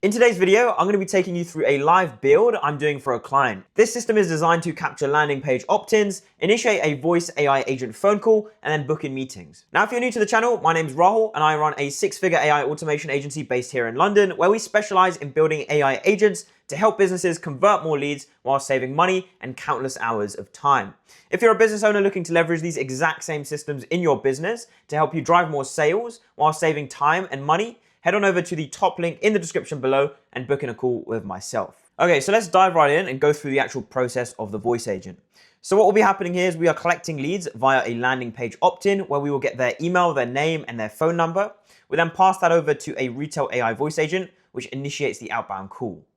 In today's video, I'm going to be taking you through a live build I'm doing for a client. This system is designed to capture landing page opt-ins, initiate a voice AI agent phone call, and then book in meetings. Now, if you're new to the channel, my name's Rahul, and I run a six-figure AI automation agency based here in London, where we specialize in building AI agents to help businesses convert more leads while saving money and countless hours of time. If you're a business owner looking to leverage these exact same systems in your business to help you drive more sales while saving time and money, head on over to the top link in the description below and book in a call with myself. Okay, so let's dive right in and go through the actual process of the voice agent. So what will be happening here is we are collecting leads via a landing page opt-in where we will get their email, their name, and their phone number. We then pass that over to a retail AI voice agent, which initiates the outbound call.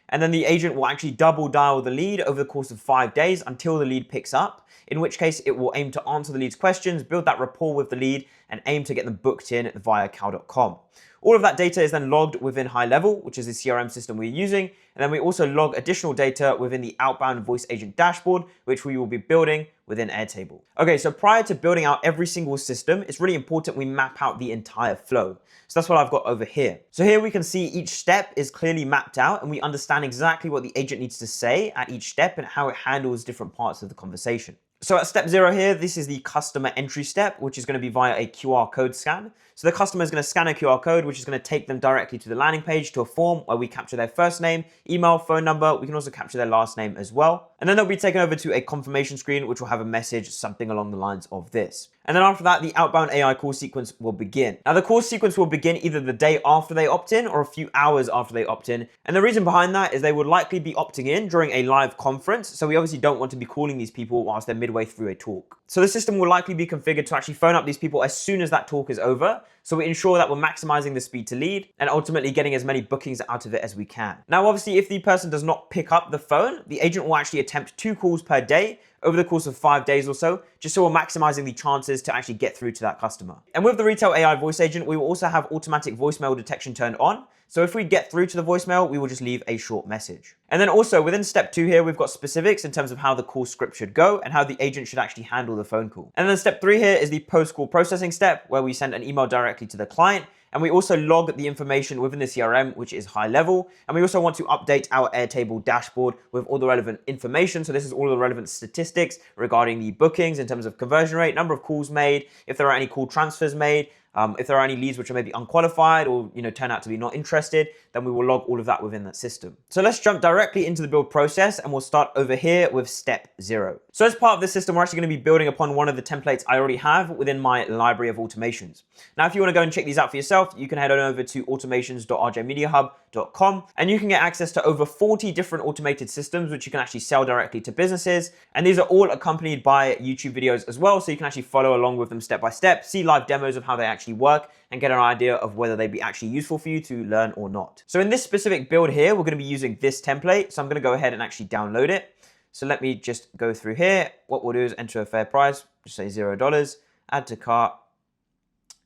And then the agent will actually double dial the lead over the course of 5 days until the lead picks up, in which case it will aim to answer the lead's questions, build that rapport with the lead, and aim to get them booked in via Cal.com. All of that data is then logged within High Level, which is the CRM system we're using. And then we also log additional data within the outbound voice agent dashboard, which we will be building within Airtable. Okay, so prior to building out every single system, it's really important we map out the entire flow. So that's what I've got over here. So here we can see each step is clearly mapped out and we understand exactly what the agent needs to say at each step and how it handles different parts of the conversation. So at step 0 here, this is the customer entry step, which is going to be via a QR code scan. So the customer is going to scan a QR code, which is going to take them directly to the landing page to a form where we capture their first name, email, phone number. We can also capture their last name as well. And then they'll be taken over to a confirmation screen, which will have a message, something along the lines of this. And then after that, the outbound AI call sequence will begin. Now the call sequence will begin either the day after they opt in or a few hours after they opt in. And the reason behind that is they would likely be opting in during a live conference. So we obviously don't want to be calling these people whilst they're midway through a talk. So the system will likely be configured to actually phone up these people as soon as that talk is over. So we ensure that we're maximizing the speed to lead and ultimately getting as many bookings out of it as we can. Now, obviously, if the person does not pick up the phone, the agent will actually attempt 2 calls per day over the course of 5 days or so, just so we're maximizing the chances to actually get through to that customer. And with the retail AI voice agent, we will also have automatic voicemail detection turned on. So if we get through to the voicemail, we will just leave a short message. And then also within step 2 here, we've got specifics in terms of how the call script should go and how the agent should actually handle the phone call. And then step 3 here is the post-call processing step where we send an email directly to the client. And we also log the information within the CRM, which is High Level. And we also want to update our Airtable dashboard with all the relevant information. So this is all the relevant statistics regarding the bookings in terms of conversion rate, number of calls made, if there are any call transfers made, if there are any leads which are maybe unqualified or turn out to be not interested, then we will log all of that within that system. So let's jump directly into the build process and we'll start over here with step 0. So as part of this system, we're actually going to be building upon one of the templates I already have within my library of automations. Now, if you want to go and check these out for yourself, you can head on over to automations.rjmediahub.com and you can get access to over 40 different automated systems, which you can actually sell directly to businesses. And these are all accompanied by YouTube videos as well. So you can actually follow along with them step by step, see live demos of how they actually work and get an idea of whether they'd be actually useful for you to learn or not. So in this specific build here, we're going to be using this template. So I'm going to go ahead and actually download it. So let me just go through here. What we'll do is enter a fair price, just say $0, add to cart,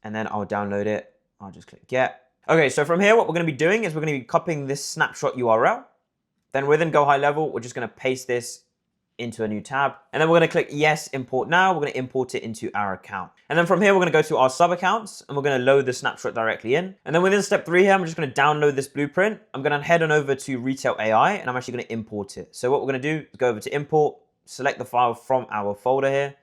and then I'll download it. I'll just click get. Okay, so from here, what we're going to be doing is we're going to be copying this snapshot URL. Then within Go High Level, we're just going to paste this into a new tab. And then we're going to click yes, import now. We're going to import it into our account. And then from here, we're going to go to our sub accounts and we're going to load the snapshot directly in. And then within step 3 here, I'm just going to download this blueprint. I'm going to head on over to Retail AI and I'm actually going to import it. So what we're going to do is go over to import, select the file from our folder here,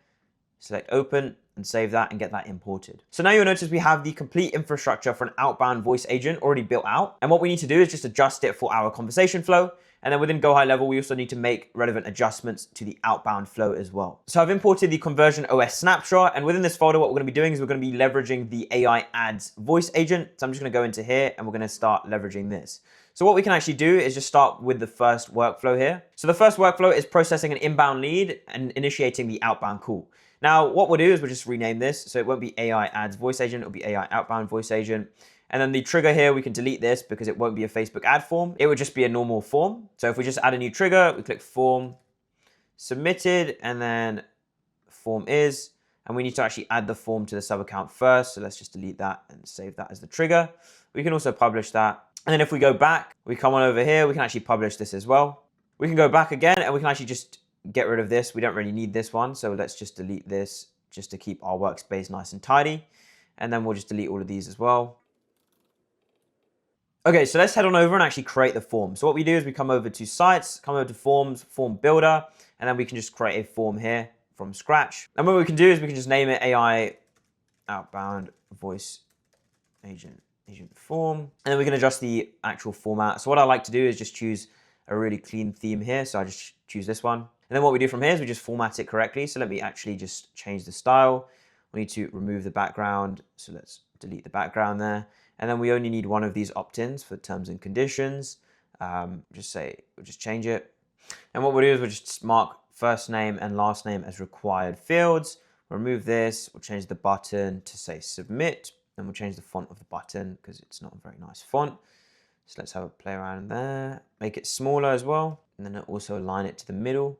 select open and save that and get that imported. So now you'll notice we have the complete infrastructure for an outbound voice agent already built out. And what we need to do is just adjust it for our conversation flow. And then within Go High Level, we also need to make relevant adjustments to the outbound flow as well. So I've imported the Conversion OS snapshot. And within this folder, what we're going to be doing is we're going to be leveraging the AI ads voice agent. So I'm just going to go into here and we're going to start leveraging this. So what we can actually do is just start with the first workflow here. So the first workflow is processing an inbound lead and initiating the outbound call. Now, what we'll do is we'll just rename this. So it won't be AI ads voice agent, it'll be AI outbound voice agent. And then the trigger here, we can delete this because it won't be a Facebook ad form. It would just be a normal form. So if we just add a new trigger, we click form, submitted, and then form is, and we need to actually add the form to the sub account first. So let's just delete that and save that as the trigger. We can also publish that. And then if we go back, we come on over here, we can actually publish this as well. We can go back again and we can actually just get rid of this. We don't really need this one. So let's just delete this just to keep our workspace nice and tidy. And then we'll just delete all of these as well. Okay, so let's head on over and actually create the form. So what we do is we come over to sites, come over to forms, form builder, and then we can just create a form here from scratch. And what we can do is we can just name it AI outbound voice agent form. And then we can adjust the actual format. So what I like to do is just choose a really clean theme here. So I just choose this one. And then what we do from here is we just format it correctly. So let me actually just change the style. We need to remove the background. So let's delete the background there. And then we only need one of these opt-ins for terms and conditions. We'll just change it. And what we'll do is we'll just mark first name and last name as required fields. We'll remove this. We'll change the button to say submit. And we'll change the font of the button because it's not a very nice font. So let's have a play around there. Make it smaller as well. And then also align it to the middle.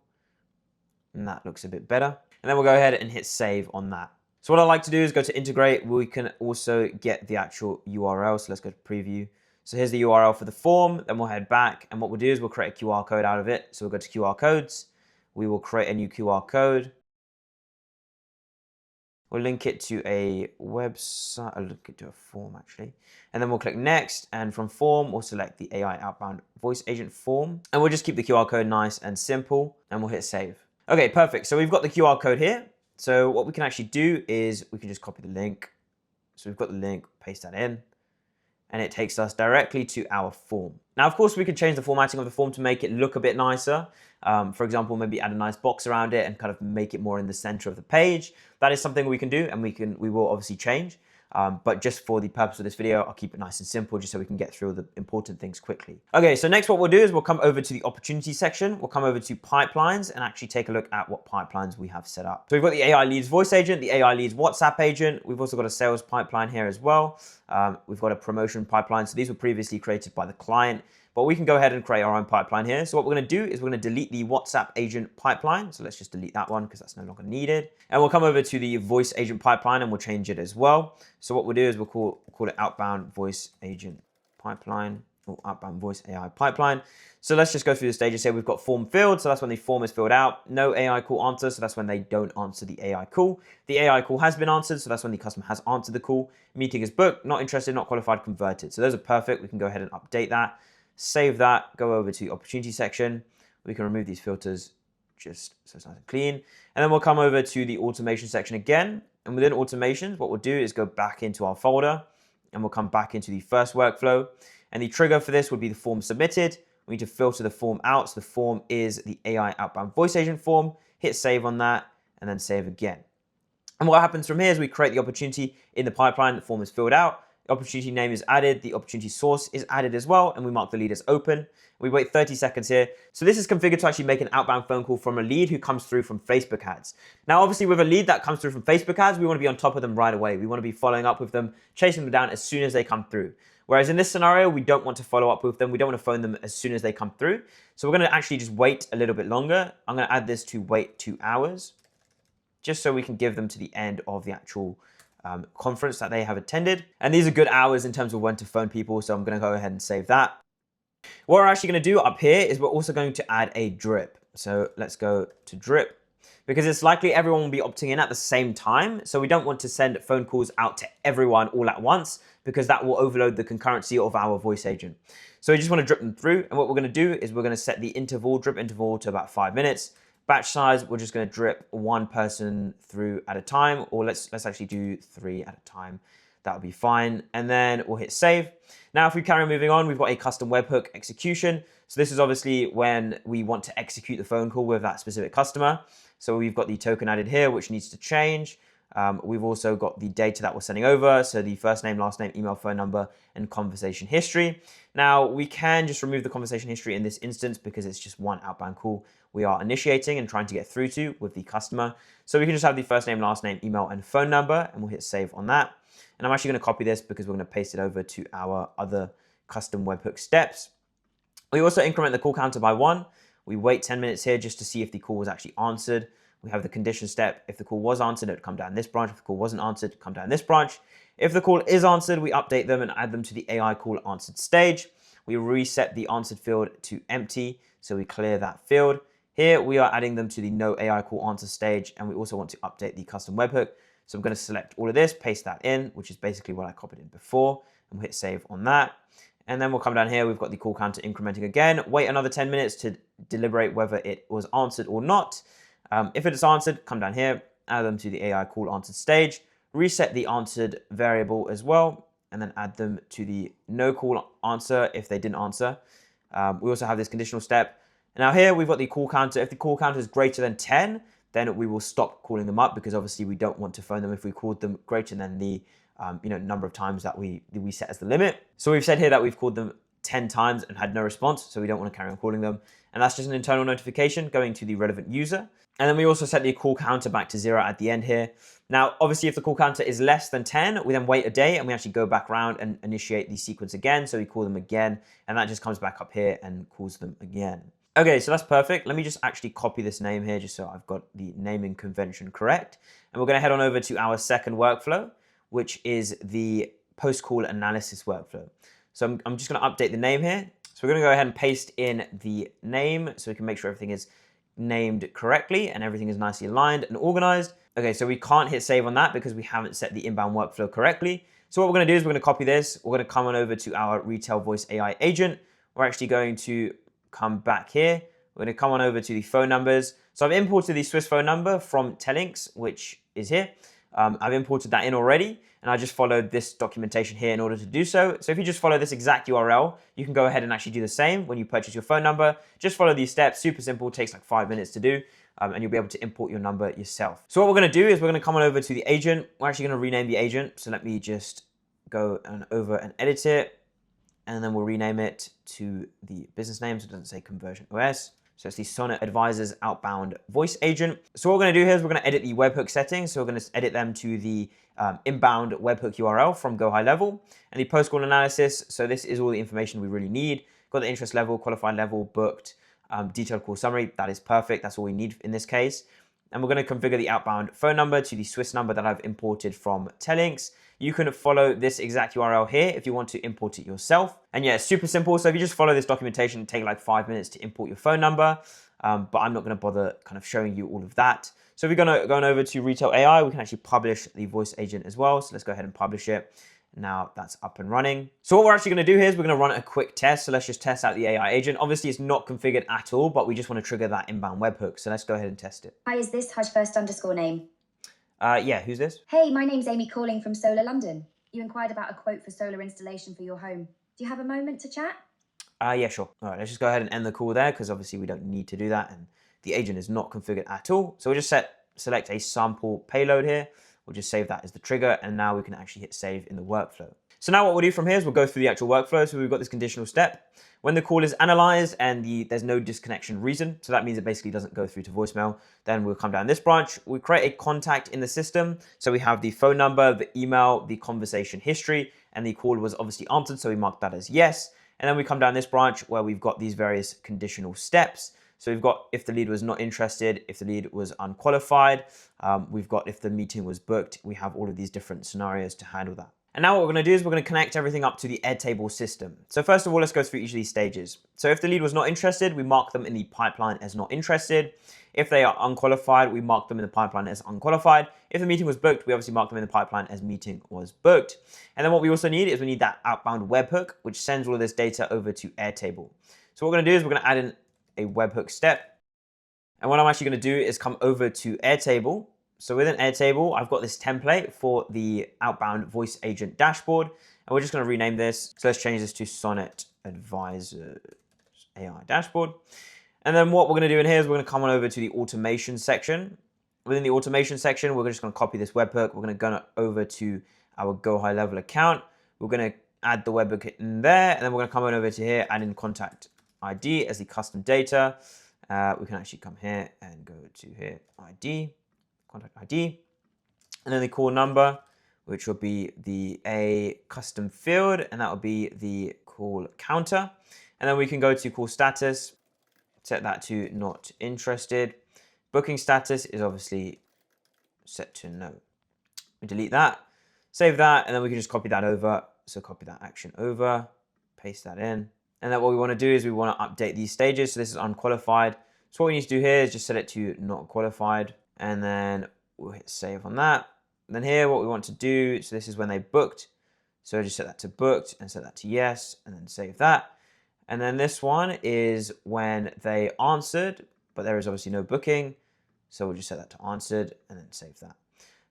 And that looks a bit better. And then we'll go ahead and hit save on that. So what I like to do is go to integrate. We can also get the actual URL. So let's go to preview. So here's the URL for the form. Then we'll head back. And what we'll do is we'll create a QR code out of it. So we'll go to QR codes. We will create a new QR code. We'll link it to a website. I'll link it to a form actually. And then we'll click next. And from form, we'll select the AI outbound voice agent form. And we'll just keep the QR code nice and simple. And we'll hit save. Okay, perfect. So we've got the QR code here. So what we can actually do is we can just copy the link. So we've got the link, paste that in, and it takes us directly to our form. Now, of course, we could change the formatting of the form to make it look a bit nicer. For example, maybe add a nice box around it and kind of make it more in the center of the page. That is something we can do, and we will obviously change. But just for the purpose of this video, I'll keep it nice and simple just so we can get through the important things quickly. Okay, so next what we'll do is we'll come over to the opportunity section. We'll come over to pipelines and actually take a look at what pipelines we have set up. So we've got the AI leads voice agent, the AI leads WhatsApp agent. We've also got a sales pipeline here as well. We've got a promotion pipeline. So these were previously created by the client, but we can go ahead and create our own pipeline here. So what we're going to do is we're going to delete the WhatsApp agent pipeline. So let's just delete that one because that's no longer needed. And we'll come over to the voice agent pipeline and we'll change it as well. So what we'll do is we'll call it outbound voice agent pipeline or outbound voice AI pipeline. So let's just go through the stages here. We've got form filled. So that's when the form is filled out. No AI call answer. So that's when they don't answer the AI call. The AI call has been answered. So that's when the customer has answered the call. Meeting is booked, not interested, not qualified, converted. So those are perfect. We can go ahead and update that. Save that, go over to the opportunity section. We can remove these filters just so it's nice and clean. And then we'll come over to the automation section again. And within automations, what we'll do is go back into our folder and we'll come back into the first workflow. And the trigger for this would be the form submitted. We need to filter the form out. So the form is the AI outbound voice agent form. Hit save on that and then save again. And what happens from here is we create the opportunity in the pipeline. The form is filled out. The opportunity name is added, the opportunity source is added as well, and we mark the lead as open. We wait 30 seconds here. So this is configured to actually make an outbound phone call from a lead who comes through from Facebook ads. Now, obviously with a lead that comes through from Facebook ads, we want to be on top of them right away. We want to be following up with them, chasing them down as soon as they come through. Whereas in this scenario, we don't want to follow up with them. We don't want to phone them as soon as they come through. So we're going to actually just wait a little bit longer. I'm going to add this to wait 2 hours, just so we can give them to the end of the actual conference that they have attended. And these are good hours in terms of when to phone people. So I'm going to go ahead and save that. What we're actually going to do up here is we're also going to add a drip. So let's go to drip because it's likely everyone will be opting in at the same time. So we don't want to send phone calls out to everyone all at once because that will overload the concurrency of our voice agent. So we just want to drip them through. And what we're going to do is we're going to set the drip interval to about 5 minutes. Batch size, we're just going to drip 1 person through at a time, or let's actually do 3 at a time. That would be fine. And then we'll hit save. Now, if we carry on moving on, we've got a custom webhook execution. So this is obviously when we want to execute the phone call with that specific customer. So we've got the token added here, which needs to change. We've also got the data that we're sending over. So the first name, last name, email, phone number, and conversation history. Now, we can just remove the conversation history in this instance because it's just one outbound call we are initiating and trying to get through to with the customer. So we can just have the first name, last name, email, and phone number, and we'll hit save on that. And I'm actually going to copy this because we're going to paste it over to our other custom webhook steps. We also increment the call counter by 1. We wait 10 minutes here just to see if the call was actually answered. We have the condition step. If the call was answered, it would come down this branch. If the call wasn't answered, come down this branch. If the call is answered, we update them and add them to the AI call answered stage. We reset the answered field to empty, so we clear that field. Here, we are adding them to the no AI call answer stage, and we also want to update the custom webhook. So I'm going to select all of this, paste that in, which is basically what I copied in before, and we'll hit save on that. And then we'll come down here. We've got the call counter incrementing again. Wait another 10 minutes to deliberate whether it was answered or not. If it is answered, come down here, add them to the AI call answered stage, reset the answered variable as well, and then add them to the no call answer if they didn't answer. We also have this conditional step. And now here we've got the call counter. If the call counter is greater than 10, then we will stop calling them up, because obviously we don't want to phone them if we called them greater than the number of times that we set as the limit. So we've said here that we've called them 10 times and had no response, so we don't want to carry on calling them. And that's just an internal notification going to the relevant user. And then we also set the call counter back to 0 at the end here. Now, obviously, if the call counter is less than 10, we then wait a day and we actually go back around and initiate the sequence again. So we call them again, and that just comes back up here and calls them again. Okay, so that's perfect. Let me just actually copy this name here just so I've got the naming convention correct. And we're going to head on over to our second workflow, which is the post-call analysis workflow. So I'm just going to update the name here. So we're going to go ahead and paste in the name so we can make sure everything is named correctly and everything is nicely aligned and organized. Okay, so we can't hit save on that because we haven't set the inbound workflow correctly. So what we're going to do is we're going to copy this. We're going to come on over to our retail voice AI agent. We're actually going to come back here. We're going to come on over to the phone numbers. So I've imported the Swiss phone number from Telinx, which is here. I've imported that in already, and I just followed this documentation here in order to do so. So if you just follow this exact URL, you can go ahead and actually do the same when you purchase your phone number. Just follow these steps, super simple, takes like 5 minutes to do, and you'll be able to import your number yourself. So what we're gonna do is we're gonna come on over to the agent. We're actually gonna rename the agent. So let me just go over and edit it, and then we'll rename it to the business name, so it doesn't say Conversion OS. So it's the Sonnet Advisors Outbound Voice Agent. So what we're going to do here is we're going to edit the webhook settings. So we're going to edit them to the inbound webhook URL from Go High Level. And the post-call analysis, so this is all the information we really need. Got the interest level, qualified level, booked, detailed call summary. That is perfect. That's all we need in this case. And we're going to configure the outbound phone number to the Swiss number that I've imported from Telinx. You can follow this exact URL here if you want to import it yourself. And yeah, it's super simple. So if you just follow this documentation, take like 5 minutes to import your phone number. But I'm not going to bother kind of showing you all of that. So if we're going to go over to Retail AI, we can actually publish the voice agent as well. So let's go ahead and publish it. Now that's up and running. So what we're actually going to do here is we're going to run a quick test. So let's just test out the AI agent. Obviously, it's not configured at all, but we just want to trigger that inbound webhook. So let's go ahead and test it. Hi, is this Hudge1st_name? Yeah, who's this? Hey, my name's Amy calling from Solar London. You inquired about a quote for solar installation for your home. Do you have a moment to chat? Yeah, sure. All right, let's just go ahead and end the call there because obviously we don't need to do that and the agent is not configured at all. So we'll just select a sample payload here. We'll just save that as the trigger, and now we can actually hit save in the workflow. So now what we'll do from here is we'll go through the actual workflow. So we've got this conditional step. When the call is analyzed and there's no disconnection reason, so that means it basically doesn't go through to voicemail, then we'll come down this branch. We create a contact in the system. So we have the phone number, the email, the conversation history, and the call was obviously answered. So we mark that as yes. And then we come down this branch where we've got these various conditional steps. So we've got if the lead was not interested, if the lead was unqualified, we've got if the meeting was booked. We have all of these different scenarios to handle that. And now what we're going to do is we're going to connect everything up to the Airtable system. So first of all, let's go through each of these stages. So if the lead was not interested, we mark them in the pipeline as not interested. If they are unqualified, we mark them in the pipeline as unqualified. If the meeting was booked, we obviously mark them in the pipeline as meeting was booked. And then what we also need is we need that outbound webhook, which sends all of this data over to Airtable. So what we're going to do is we're going to add in a webhook step. And what I'm actually going to do is come over to Airtable. So within Airtable, I've got this template for the outbound voice agent dashboard, and we're just going to rename this. So let's change this to Sonnet Advisors AI dashboard. And then what we're going to do in here is we're going to come on over to the automation section. Within the automation section, we're just going to copy this webhook. We're going to go over to our Go High Level account. We're going to add the webhook in there, and then we're going to come on over to here, add in contact ID as the custom data. We can actually come here and go to here, ID. Contact ID, and then the call number, which will be a custom field, and that will be the call counter. And then we can go to call status, set that to not interested. Booking status is obviously set to no. We delete that, save that, and then we can just copy that over. So copy that action over, paste that in. And then what we want to do is we want to update these stages. So this is unqualified. So what we need to do here is just set it to not qualified. And then we'll hit save on that. And then here, what we want to do, so this is when they booked. So just set that to booked and set that to yes, and then save that. And then this one is when they answered, but there is obviously no booking. So we'll just set that to answered and then save that.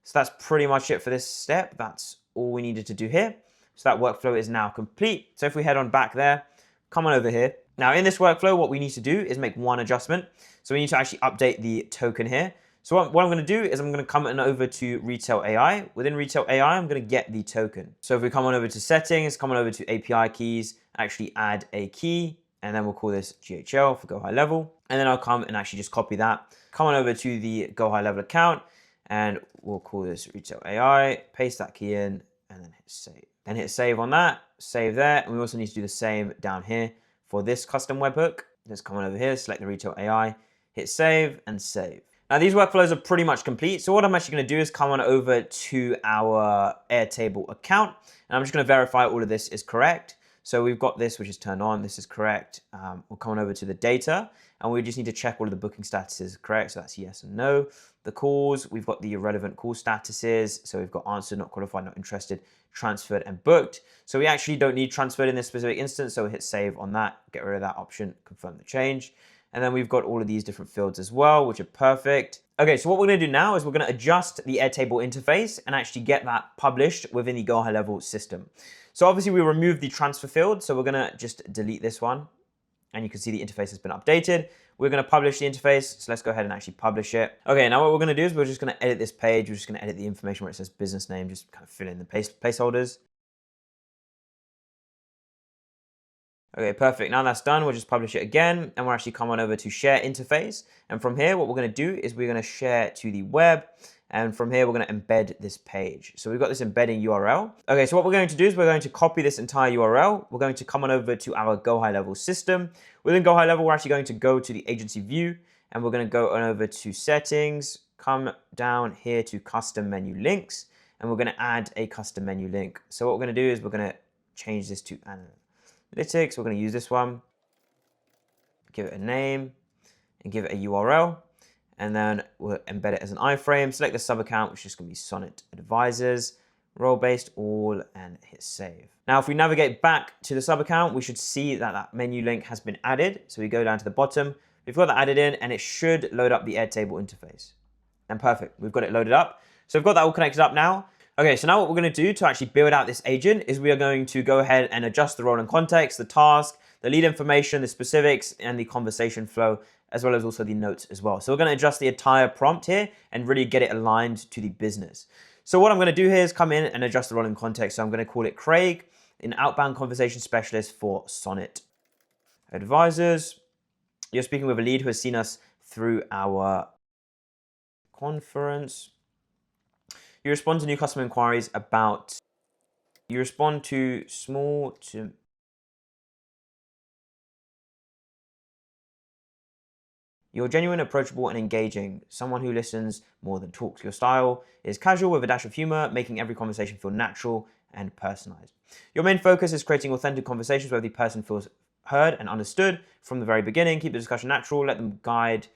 So that's pretty much it for this step. That's all we needed to do here. So that workflow is now complete. So if we head on back there, come on over here. Now in this workflow, what we need to do is make one adjustment. So we need to actually update the token here. So what I'm going to do is I'm going to come on over to Retail AI. Within Retail AI, I'm going to get the token. So if we come on over to settings, come on over to API keys, actually add a key, and then we'll call this GHL for Go High Level. And then I'll come and actually just copy that. Come on over to the Go High Level account, and we'll call this Retail AI, paste that key in, and then hit save. Then hit save on that, save there. And we also need to do the same down here for this custom webhook. Just come on over here, select the Retail AI, hit save and save. Now these workflows are pretty much complete. So what I'm actually going to do is come on over to our Airtable account, and I'm just going to verify all of this is correct. So we've got this, which is turned on. This is correct. We'll come on over to the data, and we just need to check all of the booking statuses are correct. So that's yes and no. The calls, we've got the irrelevant call statuses. So we've got answered, not qualified, not interested, transferred, and booked. So we actually don't need transferred in this specific instance. So we'll hit save on that, get rid of that option, confirm the change. And then we've got all of these different fields as well, which are perfect. Okay, so what we're gonna do now is we're gonna adjust the Airtable interface and actually get that published within the Go High Level system. So obviously we removed the transfer field, so we're gonna just delete this one. And you can see the interface has been updated. We're gonna publish the interface, so let's go ahead and actually publish it. Okay, now what we're gonna do is we're just gonna edit this page. We're just gonna edit the information where it says business name, just kind of fill in the placeholders. Okay, perfect. Now that's done, we'll just publish it again, and we'll actually come on over to share interface. And from here, what we're going to do is we're going to share to the web. And from here, we're going to embed this page. So we've got this embedding URL. Okay, so what we're going to do is we're going to copy this entire URL. We're going to come on over to our Go High Level system. Within Go High Level, we're actually going to go to the agency view, and we're going to go on over to settings, come down here to custom menu links, and we're going to add a custom menu link. So what we're going to do is we're going to change this to Analytics. We're going to use this one, give it a name, and give it a URL, and then we'll embed it as an iframe. Select the sub account, which is going to be Sonnet Advisors, role-based all, and hit save. Now, if we navigate back to the sub account, we should see that that menu link has been added. So we go down to the bottom, we've got that added in, and it should load up the Airtable interface. And perfect, we've got it loaded up. So we've got that all connected up now. Okay, so now what we're going to do to actually build out this agent is we are going to go ahead and adjust the role and context, the task, the lead information, the specifics, and the conversation flow, as well as also the notes as well. So we're going to adjust the entire prompt here and really get it aligned to the business. So what I'm going to do here is come in and adjust the role and context. So I'm going to call it Craig, an outbound conversation specialist for Sonnet Advisors. You're speaking with a lead who has seen us through our conference. You respond to new customer inquiries about, you respond to small to, you're genuine, approachable, and engaging, someone who listens more than talks. Your style is casual with a dash of humor, making every conversation feel natural and personalized. Your main focus is creating authentic conversations where the person feels heard and understood from the very beginning. Keep the discussion natural, let them guide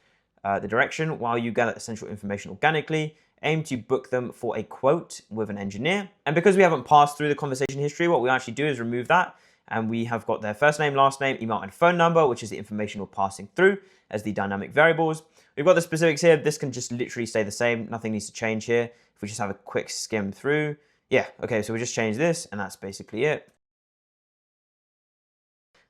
the direction while you gather essential information organically. Aim to book them for a quote with an engineer. And because we haven't passed through the conversation history, what we actually do is remove that. And we have got their first name, last name, email, and phone number, which is the information we're passing through as the dynamic variables. We've got the specifics here. This can just literally stay the same. Nothing needs to change here. If we just have a quick skim through. Yeah, okay, so we just change this, and that's basically it.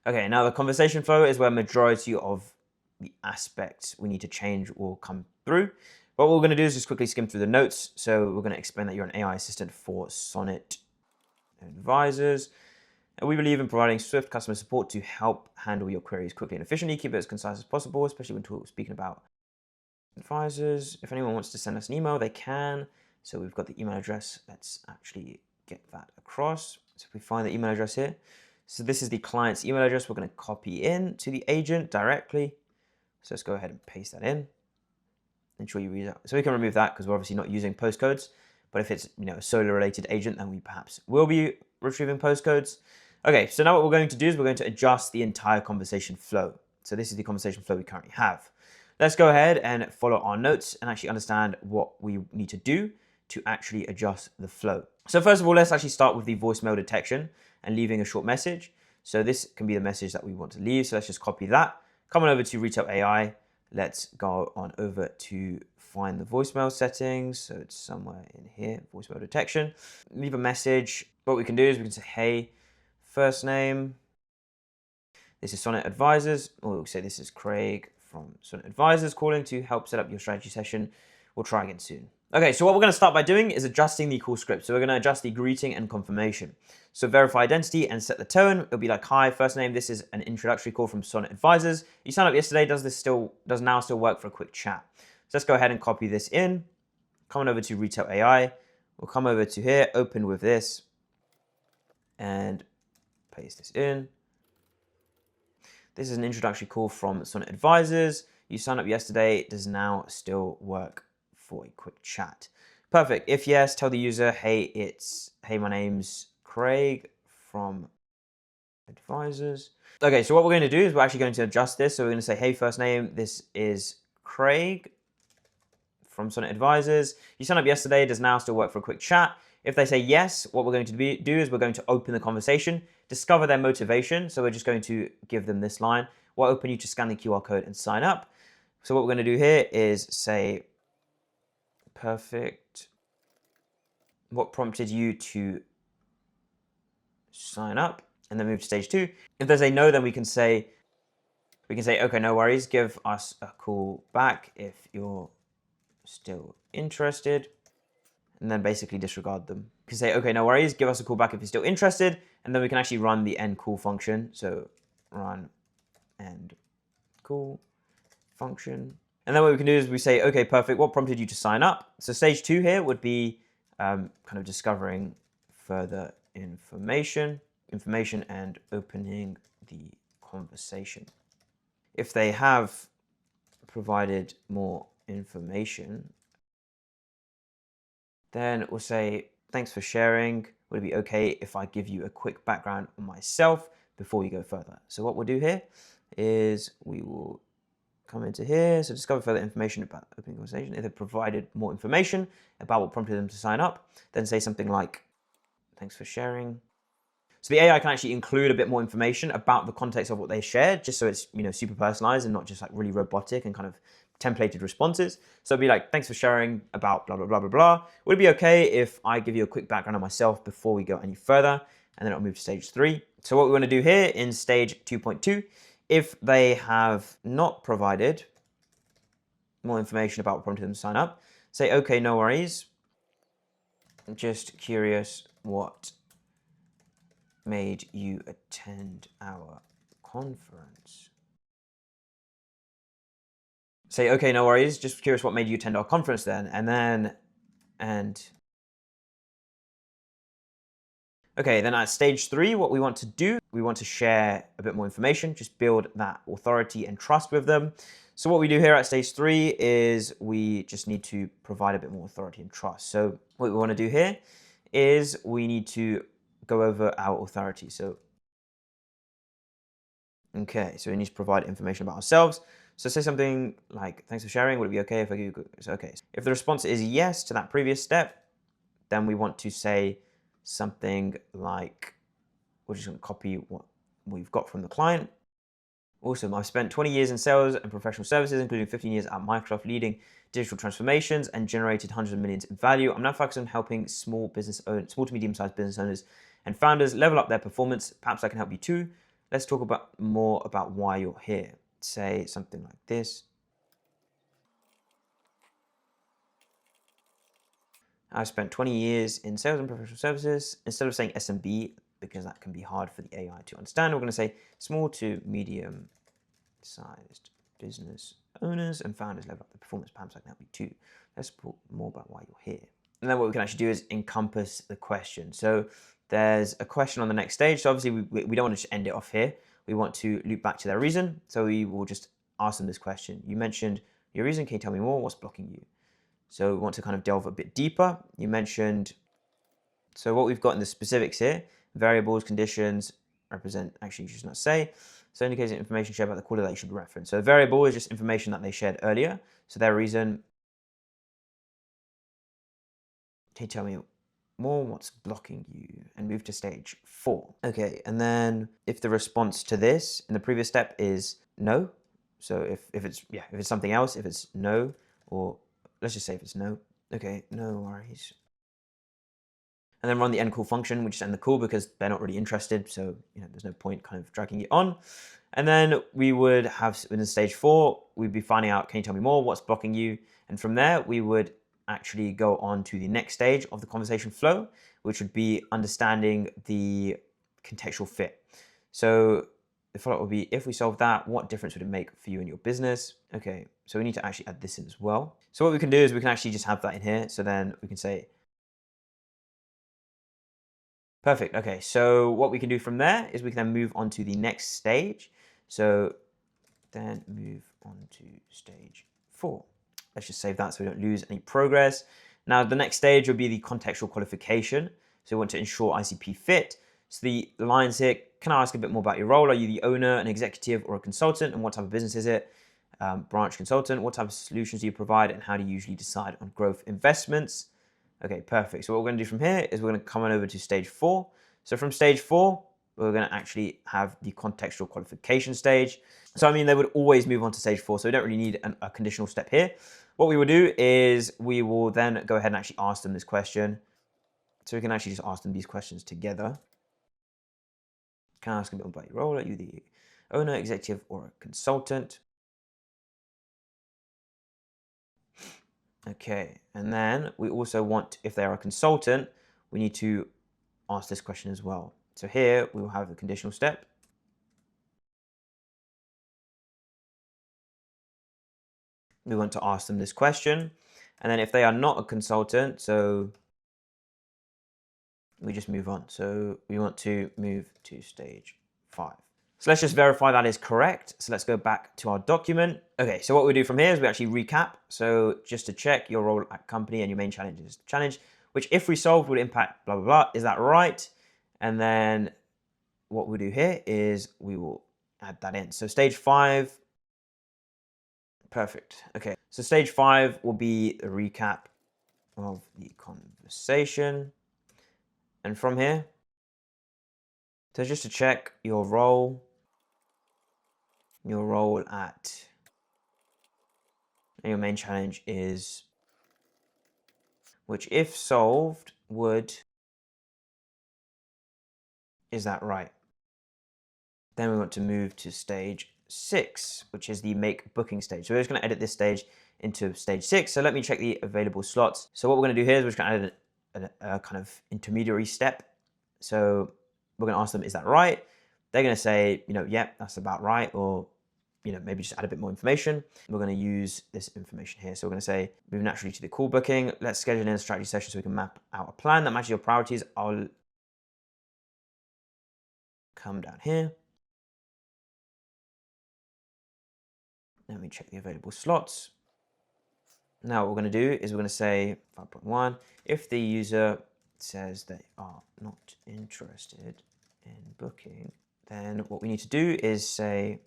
Okay, now the conversation flow is where majority of the aspects we need to change will come through. What we're going to do is just quickly skim through the notes. So we're going to explain that you're an AI assistant for Sonnet Advisors. And we believe in providing swift customer support to help handle your queries quickly and efficiently. Keep it as concise as possible, especially when we're speaking about advisors. If anyone wants to send us an email, they can. So we've got the email address. Let's actually get that across. So if we find the email address here. So this is the client's email address. We're going to copy in to the agent directly. So let's go ahead and paste that in. Ensure you read that. So we can remove that because we're obviously not using postcodes. But if it's a Solar related agent, then we perhaps will be retrieving postcodes. Okay, so now what we're going to do is we're going to adjust the entire conversation flow. So this is the conversation flow we currently have. Let's go ahead and follow our notes and actually understand what we need to do to actually adjust the flow. So first of all, let's actually start with the voicemail detection and leaving a short message. So this can be the message that we want to leave. So let's just copy that. Come on over to Retail AI. Let's go on over to find the voicemail settings. So it's somewhere in here, voicemail detection. Leave a message. What we can do is we can say, hey, first name. This is Sonnet Advisors, or we'll say this is Craig from Sonnet Advisors calling to help set up your strategy session. We'll try again soon. Okay, so what we're going to start by doing is adjusting the call script. So we're going to adjust the greeting and confirmation. So verify identity and set the tone. It'll be like, hi, first name, this is an introductory call from Sonnet Advisors. You signed up yesterday, does now still work for a quick chat? So let's go ahead and copy this in. Come on over to Retail AI. We'll come over to here, open with this, and paste this in. This is an introductory call from Sonnet Advisors. You signed up yesterday, does now still work for a quick chat? Perfect. If yes, tell the user, hey, my name's Craig from Advisors. Okay, so what we're going to do is we're actually going to adjust this. So we're going to say, hey, first name, this is Craig from Sonnet Advisors. You signed up yesterday, does now still work for a quick chat? If they say yes, what we're going to do is we're going to open the conversation, discover their motivation. So we're just going to give them this line. We'll open you to scan the QR code and sign up. So what we're going to do here is say, perfect. What prompted you to sign up? And then move to stage 2. If they say no, then we can say, okay, no worries. Give us a call back if you're still interested. And then basically disregard them. You can say, okay, no worries. Give us a call back if you're still interested. And then we can actually run the end call function. So run end call function. And then what we can do is we say, okay, perfect. What prompted you to sign up? So stage 2 here would be kind of discovering further information and opening the conversation. If they have provided more information, then we'll say, thanks for sharing. Would it be okay if I give you a quick background on myself before we go further? So what we'll do here is we will come into here. So discover further information about opening conversation. If they provided more information about what prompted them to sign up, then say something like, thanks for sharing. So the AI can actually include a bit more information about the context of what they shared, just so it's super personalized and not just like really robotic and kind of templated responses. So it'd be like, thanks for sharing about blah, blah, blah, blah, blah. Would it be okay if I give you a quick background on myself before we go any further? And then it'll move to stage 3. So what we want to do here in stage 2.2, if they have not provided more information about what prompted them to sign up, say, okay, no worries. I'm just curious what made you attend our conference. Say, okay, no worries. Just curious what made you attend our conference then. Okay, then at stage 3, what we want to do, we want to share a bit more information, just build that authority and trust with them. So what we do here at stage 3 is we just need to provide a bit more authority and trust. So what we want to do here is we need to go over our authority. So, okay, so we need to provide information about ourselves. So say something like, thanks for sharing. Would it be okay if I give you, so, okay. If the response is yes to that previous step, then we want to say something like, we're just going to copy what we've got from the client. Awesome. I've spent 20 years in sales and professional services, including 15 years at Microsoft, leading digital transformations and generated hundreds of millions in value. I'm now focused on helping small to medium-sized business owners and founders level up their performance. Perhaps I can help you too. Let's talk more about why you're here. Say something like this. I spent 20 years in sales and professional services. Instead of saying SMB, because that can be hard for the AI to understand, we're going to say small to medium-sized business owners and founders level up the performance. Perhaps I can help you too. Let's talk more about why you're here. And then what we can actually do is encompass the question. So there's a question on the next stage. So obviously we don't want to just end it off here. We want to loop back to their reason. So we will just ask them this question. You mentioned your reason. Can you tell me more? What's blocking you? So we want to kind of delve a bit deeper. You mentioned, so what we've got in the specifics here, variables, conditions, represent, actually you should not say. So indicates information shared about the caller that you should reference. So a variable is just information that they shared earlier. So their reason, can you tell me more, what's blocking you, and move to stage 4. Okay, and then if the response to this in the previous step is no, so if it's something else, if it's no, or let's just say if it's no, okay, no worries. And then run the end call function, which is end the call because they're not really interested, so there's no point kind of dragging it on. And then we would have within stage 4, we'd be finding out, can you tell me more, what's blocking you? And from there, we would actually go on to the next stage of the conversation flow, which would be understanding the contextual fit. So the follow-up would be, if we solve that, what difference would it make for you and your business? Okay, so we need to actually add this in as well. So what we can do is we can actually just have that in here. So then we can say, perfect. Okay, so what we can do from there is we can then move on to the next stage. So then move on to stage 4. Let's just save that so we don't lose any progress. Now, the next stage will be the contextual qualification. So we want to ensure ICP fit. So the lines here, can I ask a bit more about your role? Are you the owner, an executive, or a consultant? And what type of business is it? Branch consultant. What type of solutions do you provide? And how do you usually decide on growth investments? Okay, perfect. So what we're going to do from here is we're going to come on over to stage 4. So from stage 4, we're going to actually have the contextual qualification stage. So, I mean, they would always move on to stage 4, so we don't really need a conditional step here. What we will do is we will then go ahead and actually ask them this question. So we can actually just ask them these questions together. Can I ask a bit about your role? Are you the owner, executive, or a consultant? Okay, and then we also want, if they are a consultant, we need to ask this question as well. So here we will have the conditional step. We want to ask them this question. And then if they are not a consultant, so we just move on. So we want to move to stage 5. So let's just verify that is correct. So let's go back to our document. Okay, so what we do from here is we actually recap. So just to check your role at company and your main challenge is the challenge, which if we solve would impact blah, blah, blah. Is that right? And then what we do here is we will add that in. So stage 5, perfect. Okay, so stage 5 will be a recap of the conversation. And from here, so just to check your role at, and your main challenge is, which if solved would, is that right? Then we want to move to stage 6, which is the make booking stage. So we're just going to edit this stage into stage 6. So let me check the available slots. So what we're going to do here is we're just going to add a kind of intermediary step. So we're going to ask them, is that right? They're going to say, yeah, that's about right. Or, maybe just add a bit more information. We're going to use this information here. So we're going to say, move naturally to the call booking. Let's schedule in a strategy session so we can map out a plan that matches your priorities. I'll come down here. Let me check the available slots. Now what we're going to do is we're going to say 5.1, if the user says they are not interested in booking, then what we need to do is say,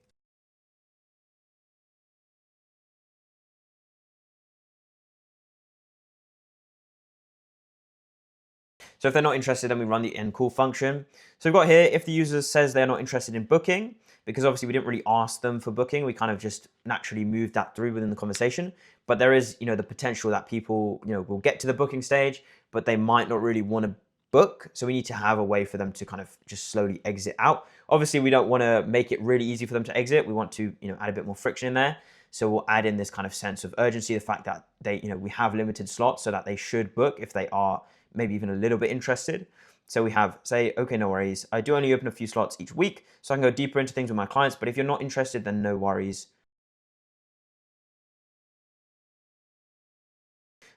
so if they're not interested, then we run the end call function. So we've got here, if the user says they're not interested in booking, because obviously we didn't really ask them for booking, we kind of just naturally moved that through within the conversation. But there is, the potential that people, will get to the booking stage, but they might not really want to book. So we need to have a way for them to kind of just slowly exit out. Obviously, we don't want to make it really easy for them to exit. We want to, add a bit more friction in there. So we'll add in this kind of sense of urgency, the fact that they, we have limited slots so that they should book if they are maybe even a little bit interested. So we have, say, okay, no worries. I do only open a few slots each week, so I can go deeper into things with my clients, but if you're not interested, then no worries.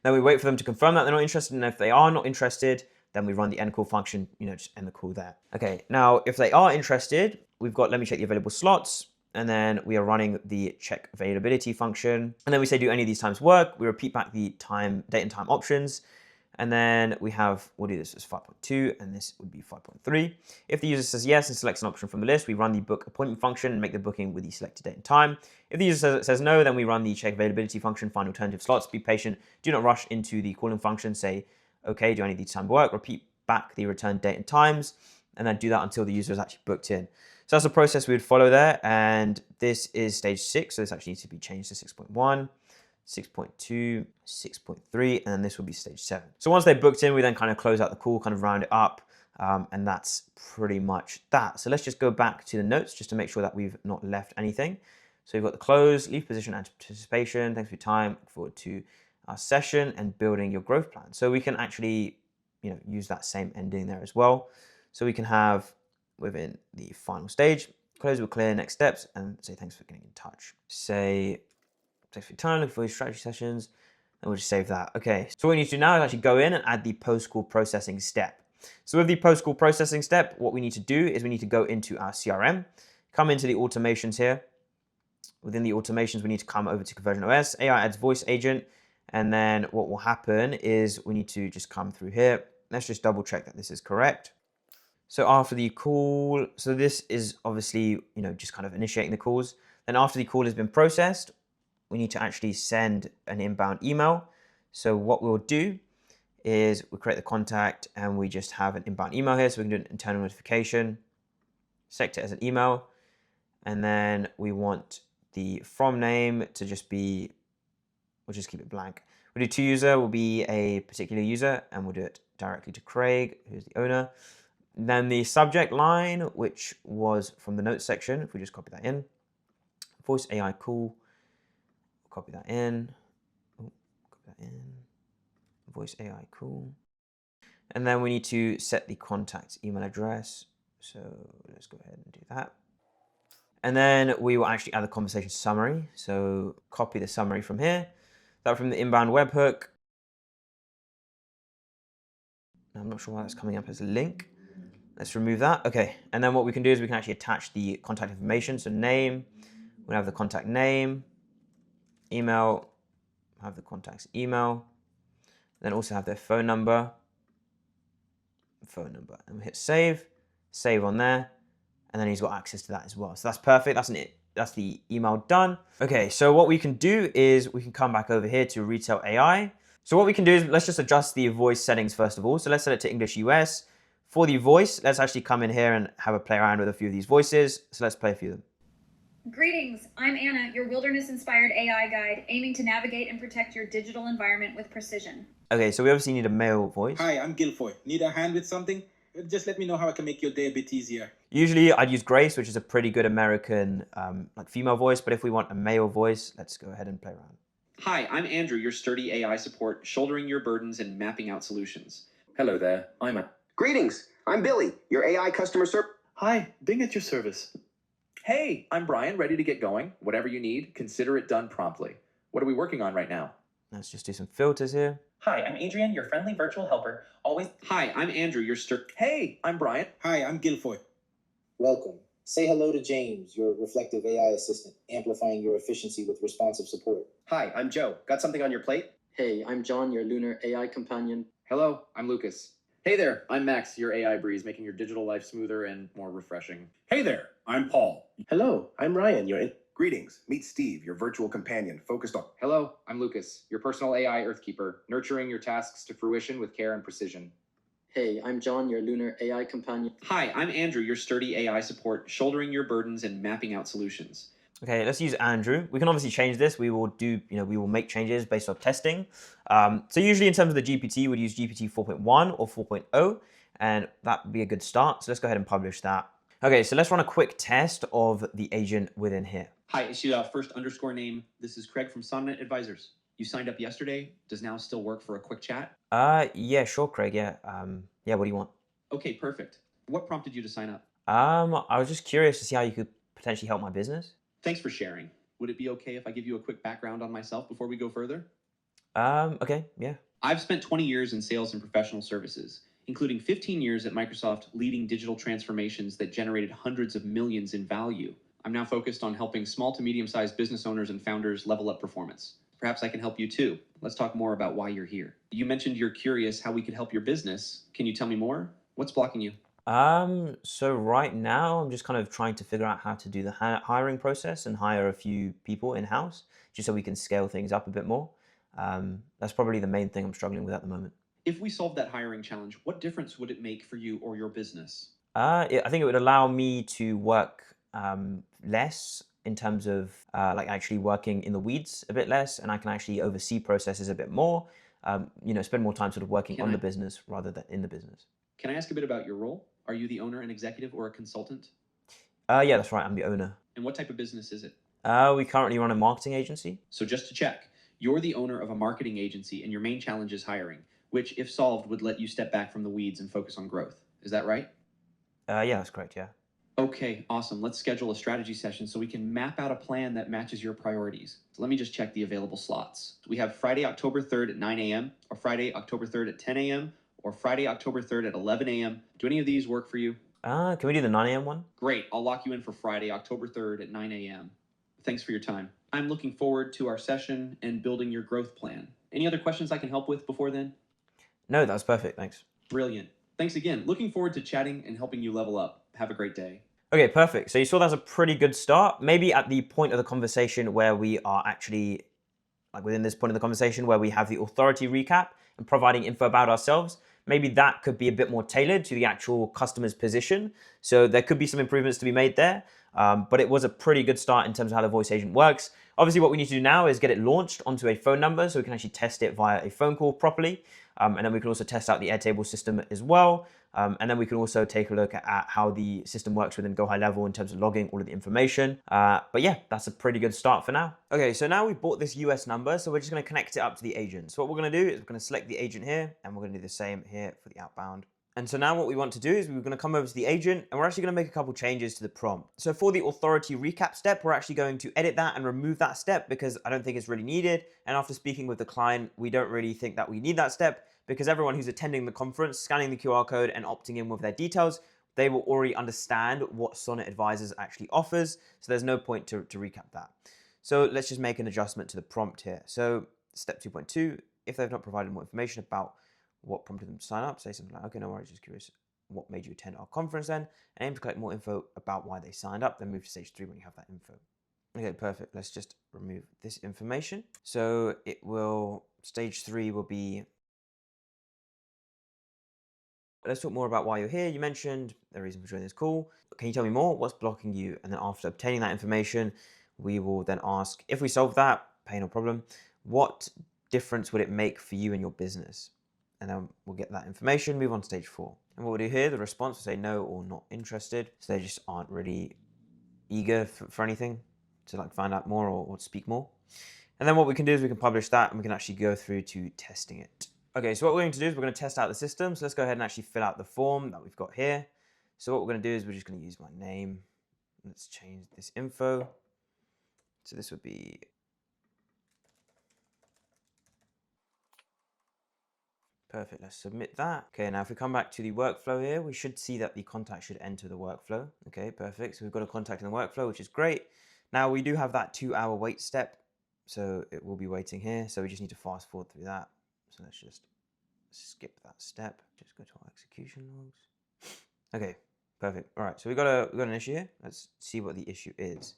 Then we wait for them to confirm that they're not interested, and if they are not interested, then we run the end call function, just end the call there. Okay, now if they are interested, we've got, let me check the available slots, and then we are running the check availability function. And then we say, do any of these times work? We repeat back the date and time options. And then we have, we'll do this as 5.2, and this would be 5.3. If the user says yes and selects an option from the list, we run the book appointment function and make the booking with the selected date and time. If the user says no, then we run the check availability function, find alternative slots, be patient, do not rush into the calling function, say, Okay, do I need these timed work? Repeat back the return date and times, and then do that until the user is actually booked in. So that's the process we would follow there. And this is stage 6. So this actually needs to be changed to 6.1, 6.2, 6.3, and then this will be stage 7. So once they're booked in, we then kind of close out the call, kind of round it up. And that's pretty much that. So let's just go back to the notes just to make sure that we've not left anything. So we've got the close, leave position, anticipation. Thanks for your time. Look forward to our session and building your growth plan. So we can actually, use that same ending there as well. So we can have within the final stage, close with clear next steps and say thanks for getting in touch. Say thanks for your time, look for your strategy sessions, and we'll just save that. Okay, so what we need to do now is actually go in and add the post-call processing step. So with the post-call processing step, what we need to do is we need to go into our CRM, come into the automations here. Within the automations, we need to come over to ConversionOS, AI adds voice agent, and then what will happen is we need to just come through here. Let's just double check that this is correct. So after the call, so this is obviously, just kind of initiating the calls. Then after the call has been processed, we need to actually send an inbound email. So what we'll do is we create the contact and we just have an inbound email here. So we can do an internal notification, select it as an email. And then we want the from name to just be, we'll just keep it blank. We'll do to user will be a particular user and we'll do it directly to Craig, who's the owner. Then the subject line, which was from the notes section, if we just copy that in, voice AI call, copy that in, voice AI call. And then we need to set the contact's email address. So let's go ahead and do that. And then we will actually add the conversation summary. So copy the summary from here, that from the inbound webhook. I'm not sure why that's coming up as a link. Let's remove that. Okay, and then what we can do is we can actually attach the contact information. So name, we'll have the contact name, email, have the contact's email, then also have their phone number, and we hit save on there, and then he's got access to that as well. So that's perfect. That's the email done. Okay, so what we can do is we can come back over here to Retail AI. So what we can do is let's just adjust the voice settings first of all. So let's set it to English US. For the voice, let's actually come in here and have a play around with a few of these voices. So let's play a few of them. Greetings, I'm Anna, your wilderness-inspired AI guide, aiming to navigate and protect your digital environment with precision. Okay, so we obviously need a male voice. Hi, I'm Guilfoyle. Need a hand with something? Just let me know how I can make your day a bit easier. Usually I'd use Grace, which is a pretty good American female voice, but if we want a male voice, let's go ahead and play around. Hi, I'm Andrew, your sturdy AI support, shouldering your burdens and mapping out solutions. Hello there, Greetings, I'm Billy, your AI customer service. Hi, Bing at your service. Hey, I'm Brian, ready to get going. Whatever you need, consider it done promptly. What are we working on right now? Let's just do some filters here. Hi, I'm Adrian, your friendly virtual helper. Hi, I'm Andrew, your Hey, I'm Brian. Hi, I'm Guilfoyle. Welcome. Say hello to James, your reflective AI assistant, amplifying your efficiency with responsive support. Hi, I'm Joe. Got something on your plate? Hey, I'm John, your lunar AI companion. Hello, I'm Lucas. Hey there, I'm Max, your AI breeze, making your digital life smoother and more refreshing. Hey there, I'm Paul. Hello, I'm Ryan, Greetings, meet Steve, your virtual companion, focused on... Hello, I'm Lucas, your personal AI Earthkeeper, nurturing your tasks to fruition with care and precision. Hey, I'm John, your lunar AI companion. Hi, I'm Andrew, your sturdy AI support, shouldering your burdens and mapping out solutions. Okay, let's use Andrew. We can obviously change this. We will do, we will make changes based on testing. So usually in terms of the GPT, we'd use GPT 4.1 or 4.0, and that would be a good start. So let's go ahead and publish that. Okay, so let's run a quick test of the agent within here. Hi, it's your first underscore name. This is Craig from Sonnet Advisors. You signed up yesterday. Does now still work for a quick chat? Yeah, sure, Craig. Yeah. Yeah, what do you want? Okay, perfect. What prompted you to sign up? I was just curious to see how you could potentially help my business. Thanks for sharing. Would it be okay if I give you a quick background on myself before we go further? Okay, yeah. I've spent 20 years in sales and professional services, including 15 years at Microsoft leading digital transformations that generated hundreds of millions in value. I'm now focused on helping small to medium-sized business owners and founders level up performance. Perhaps I can help you too. Let's talk more about why you're here. You mentioned you're curious how we could help your business. Can you tell me more? What's blocking you? So right now I'm just kind of trying to figure out how to do the hiring process and hire a few people in-house just so we can scale things up a bit more. That's probably the main thing I'm struggling with at the moment. If we solve that hiring challenge, what difference would it make for you or your business? I think it would allow me to work less in terms of like actually working in the weeds a bit less, and I can actually oversee processes a bit more. Spend more time sort of working on the business rather than in the business. Can I ask a bit about your role? Are you the owner, an executive, or a consultant? Yeah, that's right. I'm the owner. And what type of business is it? We currently run a marketing agency. So just to check, you're the owner of a marketing agency and your main challenge is hiring, which, if solved, would let you step back from the weeds and focus on growth. Is that right? Yeah, that's correct, yeah. Okay, awesome. Let's schedule a strategy session so we can map out a plan that matches your priorities. So let me just check the available slots. We have Friday, October 3rd at 9 a.m., or Friday, October 3rd at 10 a.m., or Friday, October 3rd at 11 a.m. Do any of these work for you? Can we do the 9 a.m. one? Great. I'll lock you in for Friday, October 3rd at 9 a.m. Thanks for your time. I'm looking forward to our session and building your growth plan. Any other questions I can help with before then? No, that's perfect. Thanks. Brilliant. Thanks again. Looking forward to chatting and helping you level up. Have a great day. Okay, perfect. So you saw that's a pretty good start. Maybe at the point of the conversation where we are actually, like within this point of the conversation where we have the authority recap and providing info about ourselves, maybe that could be a bit more tailored to the actual customer's position. So there could be some improvements to be made there. But it was a pretty good start in terms of how the voice agent works. Obviously, what we need to do now is get it launched onto a phone number so we can actually test it via a phone call properly. And then we can also test out the Airtable system as well. And then we can also take a look at how the system works within Go High Level in terms of logging all of the information. But yeah, that's a pretty good start for now. Okay, so now we've bought this US number, so we're just going to connect it up to the agent. So what we're going to do is we're going to select the agent here, and we're going to do the same here for the outbound. And so now what we want to do is we're going to come over to the agent, and we're actually going to make a couple changes to the prompt. So for the authority recap step, we're actually going to edit that and remove that step because I don't think it's really needed. And after speaking with the client, we don't really think that we need that step because everyone who's attending the conference, scanning the QR code and opting in with their details, they will already understand what Sonnet Advisors actually offers. So there's no point to recap that. So let's just make an adjustment to the prompt here. So step 2.2, if they've not provided more information about what prompted them to sign up, say something like, okay, no worries, just curious, what made you attend our conference then? And aim to collect more info about why they signed up, then move to stage 3 when you have that info. Okay, perfect. Let's just remove this information. So it will, stage 3 will be, let's talk more about why you're here. You mentioned the reason for joining this call. Can you tell me more? What's blocking you? And then after obtaining that information, we will then ask, if we solve that, pain or problem, what difference would it make for you and your business? And then we'll get that information, move on to stage 4. And what we'll do here, the response will say no or not interested. So they just aren't really eager for anything to like find out more or speak more. And then what we can do is we can publish that and we can actually go through to testing it. Okay, so what we're going to do is we're going to test out the system. So let's go ahead and actually fill out the form that we've got here. So what we're going to do is we're just going to use my name. Let's change this info. So this would be perfect. Let's submit that. Okay, now if we come back to the workflow here, we should see that the contact should enter the workflow. Okay, perfect. So we've got a contact in the workflow, which is great. Now we do have that 2-hour wait step. So it will be waiting here. So we just need to fast forward through that. So let's just skip that step. Just go to our execution logs. Okay, perfect. All right, so we've got an issue here. Let's see what the issue is.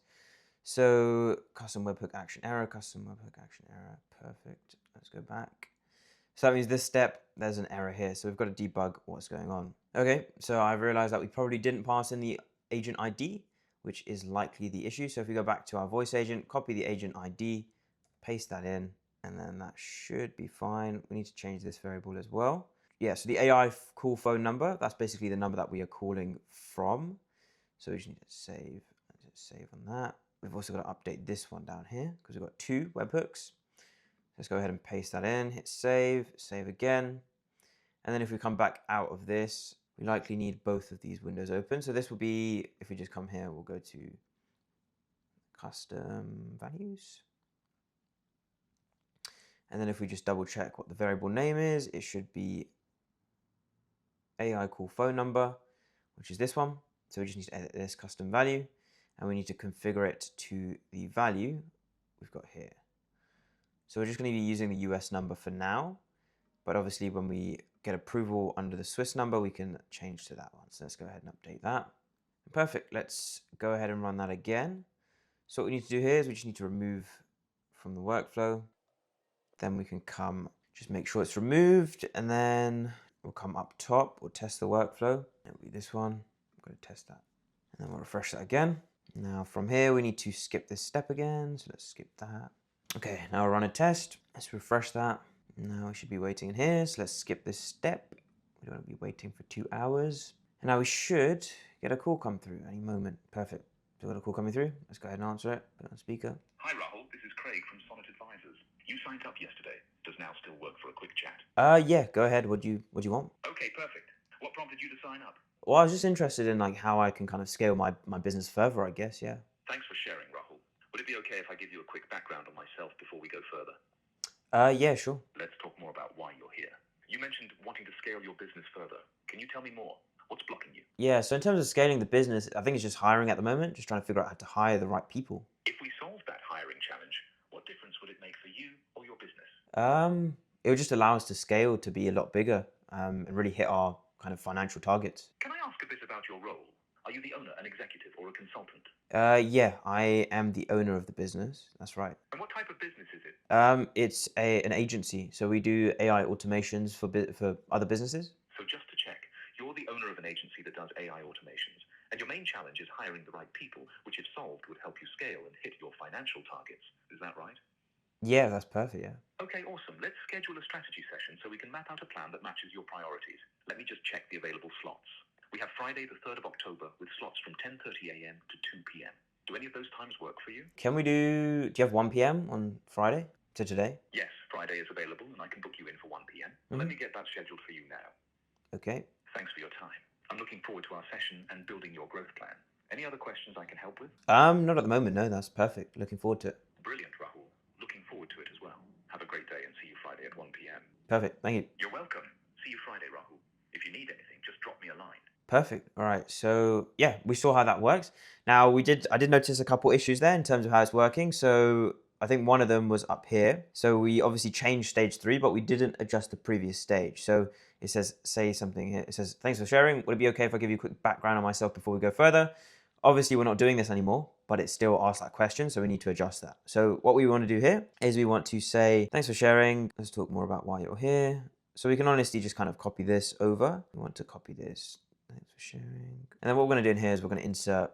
So custom webhook action error, custom webhook action error. Perfect. Let's go back. So that means this step, there's an error here. So we've got to debug what's going on. Okay, so I've realized that we probably didn't pass in the agent ID, which is likely the issue. So if we go back to our voice agent, copy the agent ID, paste that in, and then that should be fine. We need to change this variable as well. Yeah, so the AI call phone number, that's basically the number that we are calling from. So we just need to save on that. We've also got to update this one down here because we've got 2 webhooks. Let's go ahead and paste that in, hit save, save again. And then if we come back out of this, we likely need both of these windows open. So this will be, if we just come here, we'll go to custom values. And then if we just double check what the variable name is, it should be AI call phone number, which is this one. So we just need to edit this custom value and we need to configure it to the value we've got here. So we're just going to be using the US number for now, but obviously when we get approval under the Swiss number, we can change to that one. So let's go ahead and update that. Perfect. Let's go ahead and run that again. So what we need to do here is we just need to remove from the workflow. Then we can come Just make sure it's removed, and then we'll come up top. We'll test the workflow. It'll be this one. I'm going to test that. And then we'll refresh that again. Now from here, we need to skip this step again. So let's skip that. Okay, now we'll run a test. Let's refresh that. Now we should be waiting in here. So let's skip this step. We don't want to be waiting for 2 hours. And now we should get a call come through any moment. Perfect. So we've got a call coming through. Let's go ahead and answer it. Put it on speaker. Hi, Rahul. This is Craig from Sonnet Advisors. You signed up yesterday. Does now still work for a quick chat? Yeah, go ahead. What do you want? Okay, perfect. What prompted you to sign up? Well, I was just interested in like how I can kind of scale my business further, I guess, yeah. Thanks for sharing, Rahul. Would it be okay if I give you a quick background on myself before we go further? Yeah, sure. Let's talk more about why you're here. You mentioned wanting to scale your business further. Can you tell me more? What's blocking you? Yeah, so in terms of scaling the business, I think it's just hiring at the moment, just trying to figure out how to hire the right people. If we solved that hiring challenge, what difference would it make for you or your business? It would just allow us to scale to be a lot bigger and really hit our kind of financial targets. Can I ask a bit about your role? Are you the owner, an executive, or a consultant? Yeah, I am the owner of the business. That's right. And what type of business is it? It's an agency, so we do AI automations for other businesses. So just to check, you're the owner of an agency that does AI automations, and your main challenge is hiring the right people, which if solved would help you scale and hit your financial targets. Is that right? Yeah, that's perfect, yeah. Okay, awesome. Let's schedule a strategy session so we can map out a plan that matches your priorities. Let me just check the available slots. We have Friday the 3rd of October with slots from 10:30 a.m. to 2 p.m. Do any of those times work for you? Do you have 1 p.m. on Friday, to today? Yes, Friday is available and I can book you in for 1 p.m. Let me get that scheduled for you now. Okay. Thanks for your time. I'm looking forward to our session and building your growth plan. Any other questions I can help with? Not at the moment, no, that's perfect. Looking forward to it. Brilliant, Rahul. Looking forward to it as well. Have a great day and see you Friday at 1 p.m. Perfect, thank you. You're welcome. See you Friday, Rahul. If you need anything, just drop me a line. Perfect. All right. So yeah, we saw how that works. Now I did notice a couple issues there in terms of how it's working. So I think one of them was up here. So we obviously changed stage 3, but we didn't adjust the previous stage. So it says, say something here. It says, thanks for sharing. Would it be okay if I give you a quick background on myself before we go further? Obviously, we're not doing this anymore, but it still asks that question. So we need to adjust that. So what we want to do here is we want to say, thanks for sharing. Let's talk more about why you're here. So we can honestly just kind of copy this over. We want to copy this. Thanks for sharing. And then what we're going to do in here is we're going to insert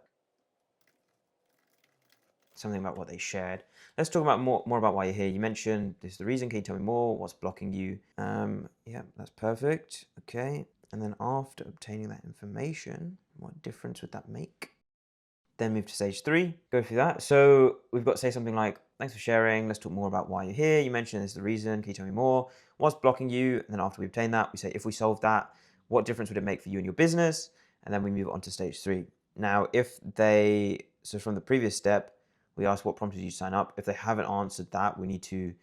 something about what they shared. Let's talk about more about why you're here. You mentioned this is the reason. Can you tell me more? What's blocking you? Yeah, that's perfect. Okay. And then after obtaining that information, what difference would that make? Then move to stage 3, go through that. So we've got to say something like, thanks for sharing. Let's talk more about why you're here. You mentioned this is the reason. Can you tell me more? What's blocking you? And then after we obtain that, we say, if we solve that, what difference would it make for you and your business? And then we move on to stage 3. Now, so from the previous step, we ask what prompted you to sign up. If they haven't answered that, we need to,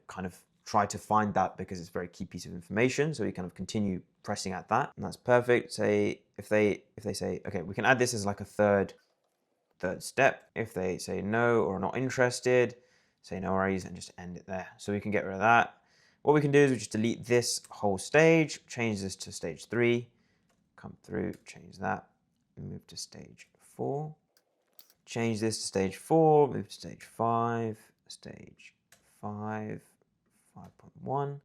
kind of try to find that because it's a very key piece of information. So we kind of continue pressing at that, and that's perfect. Say if they say, okay, we can add this as like a third step. If they say no or not interested, say no worries and just end it there. So we can get rid of that. What we can do is we just delete this whole stage, change this to stage 3, come through, change that, move to stage 4, change this to stage 4, move to stage 5, stage 5, 5.1,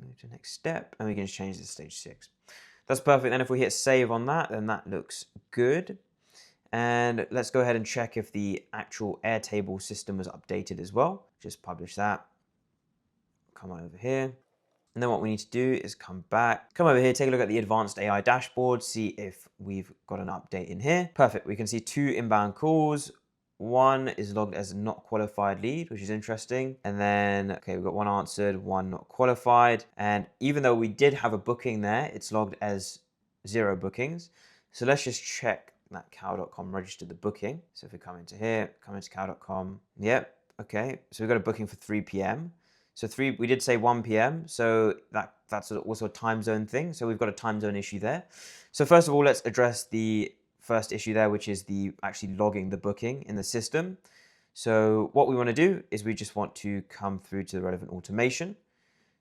move to next step, and we can just change this to stage 6. That's perfect. Then if we hit save on that, then that looks good. And let's go ahead and check if the actual Airtable system was updated as well. Just publish that. Come on over here. And then what we need to do is come over here, take a look at the advanced AI dashboard, see if we've got an update in here. Perfect. We can see 2 inbound calls. One is logged as not qualified lead, which is interesting. And then, okay, we've got 1 answered, 1 not qualified. And even though we did have a booking there, it's logged as 0 bookings. So let's just check that cow.com registered the booking. So if we come into here, come into cow.com. Yep. Okay. So we've got a booking for 3 p.m. So we did say 1 p.m. So that's also a time zone thing. So we've got a time zone issue there. So first of all, let's address the first issue there, which is actually logging the booking in the system. So what we want to do is we just want to come through to the relevant automation.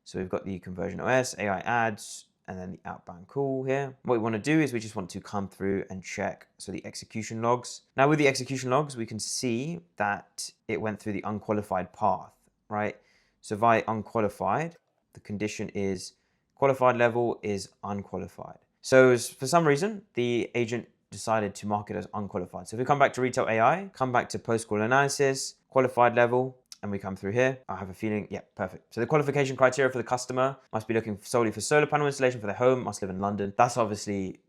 So we've got the conversion OS, AI ads, and then the outbound call here. What we want to do is we just want to come through and check the execution logs. Now with the execution logs, we can see that it went through the unqualified path, right? So if I unqualified, the condition is qualified level is unqualified. So for some reason, the agent decided to mark it as unqualified. So if we come back to Retail AI, come back to post-call analysis, qualified level, and we come through here, I have a feeling, yeah, perfect. So the qualification criteria for the customer must be looking solely for solar panel installation for their home, must live in London. That's obviously,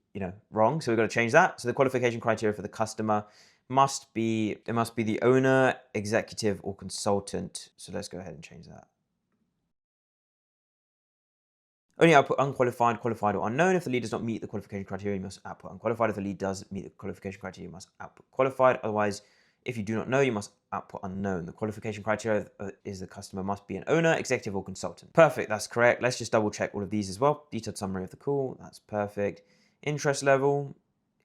wrong. So we've got to change that. So the qualification criteria for the customer must be the owner, executive, or consultant. So let's go ahead and change that. Only output unqualified, qualified, or unknown. If the lead does not meet the qualification criteria, you must output unqualified. If the lead does meet the qualification criteria, you must output qualified. Otherwise, if you do not know, you must output unknown. The qualification criteria is the customer must be an owner, executive, or consultant. Perfect, that's correct. Let's just double check all of these as well. Detailed summary of the call, that's perfect. Interest level,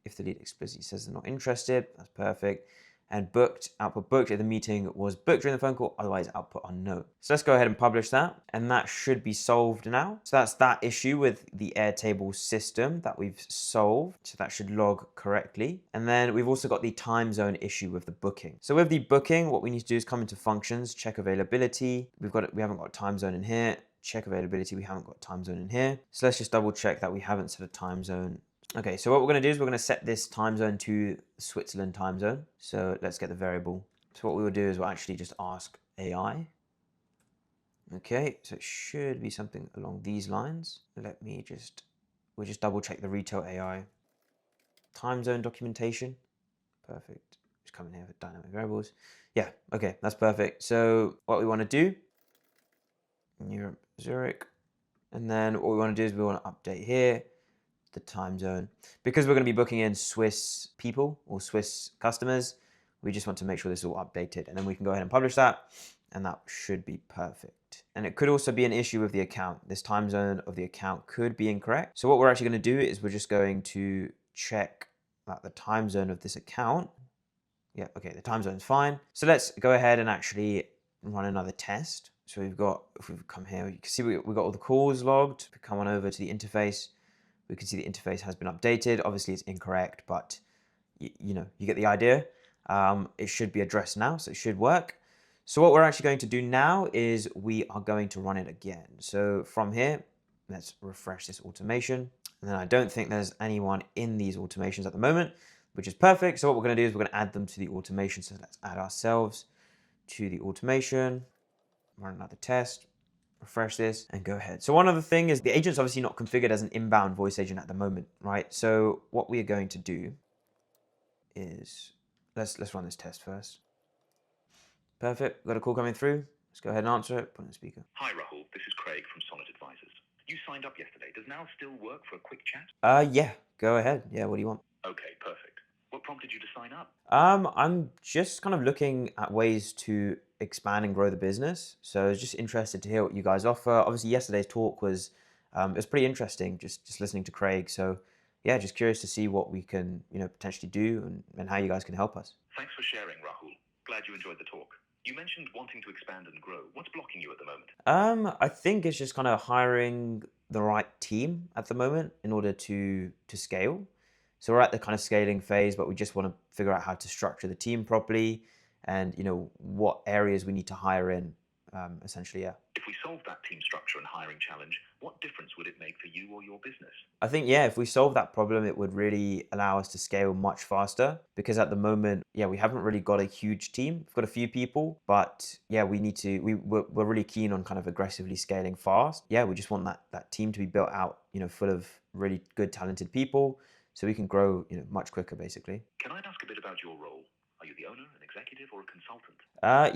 if the lead explicitly says they're not interested, that's perfect. And booked, output booked if the meeting was booked during the phone call, otherwise output unknown. So let's go ahead and publish that, and that should be solved now. So that's that issue with the Airtable system that we've solved. So that should log correctly. And then we've also got the time zone issue with the booking. So with the booking, what we need to do is come into functions, check availability. We haven't got a time zone in here. Check availability, we haven't got a time zone in here. So let's just double check that we haven't set a time zone. Okay, so what we're going to do is we're going to set this time zone to Switzerland time zone. So let's get the variable. So what we will do is we'll actually just ask AI. Okay, so it should be something along these lines. We'll just double check the Retail AI time zone documentation. Perfect. Just come in here with dynamic variables. Yeah, okay, that's perfect. So what we want to do, Europe, Zurich, and then what we want to do is we want to update here the time zone. Because we're going to be booking in Swiss people or Swiss customers, we just want to make sure this is all updated, and then we can go ahead and publish that, and that should be perfect. And it could also be an issue with the account. This time zone of the account could be incorrect. So what we're actually going to do is we're just going to check that the time zone of this account, yeah, okay, the time zone is fine. So let's go ahead and actually run another test. So if we've come here, you can see we've got all the calls logged. If we come on over to the interface, we can see the interface has been updated. Obviously it's incorrect, but you get the idea. It should be addressed now, so it should work. So what we're actually going to do now is we are going to run it again. So from here, let's refresh this automation. And then I don't think there's anyone in these automations at the moment, which is perfect. So what we're going to do is we're going to add them to the automation. So let's add ourselves to the automation, run another test, refresh this, and go ahead. So one other thing is the agent's obviously not configured as an inbound voice agent at the moment, right? So what we are going to do is, let's run this test first. Perfect, we've got a call coming through. Let's go ahead and answer it, put it on speaker. Hi Rahul, this is Craig from Sonnet Advisors. You signed up yesterday. Does now still work for a quick chat? Yeah, go ahead. Yeah, what do you want? Okay, perfect. What prompted you to sign up? I'm just kind of looking at ways to expand and grow the business. So I was just interested to hear what you guys offer. Obviously, yesterday's talk was it was pretty interesting, just listening to Craig. So yeah, just curious to see what we can potentially do and how you guys can help us. Thanks for sharing, Rahul. Glad you enjoyed the talk. You mentioned wanting to expand and grow. What's blocking you at the moment? I think it's just kind of hiring the right team at the moment in order to scale. So we're at the kind of scaling phase, but we just want to figure out how to structure the team properly and, what areas we need to hire in, essentially, yeah. If we solve that team structure and hiring challenge, what difference would it make for you or your business? I think, yeah, if we solve that problem, it would really allow us to scale much faster because at the moment, yeah, we haven't really got a huge team. We've got a few people, but yeah, we're really keen on kind of aggressively scaling fast. Yeah, we just want that team to be built out, full of really good, talented people so we can grow, much quicker, basically. Can I ask a bit about your role? Are you the owner, an executive, or a consultant?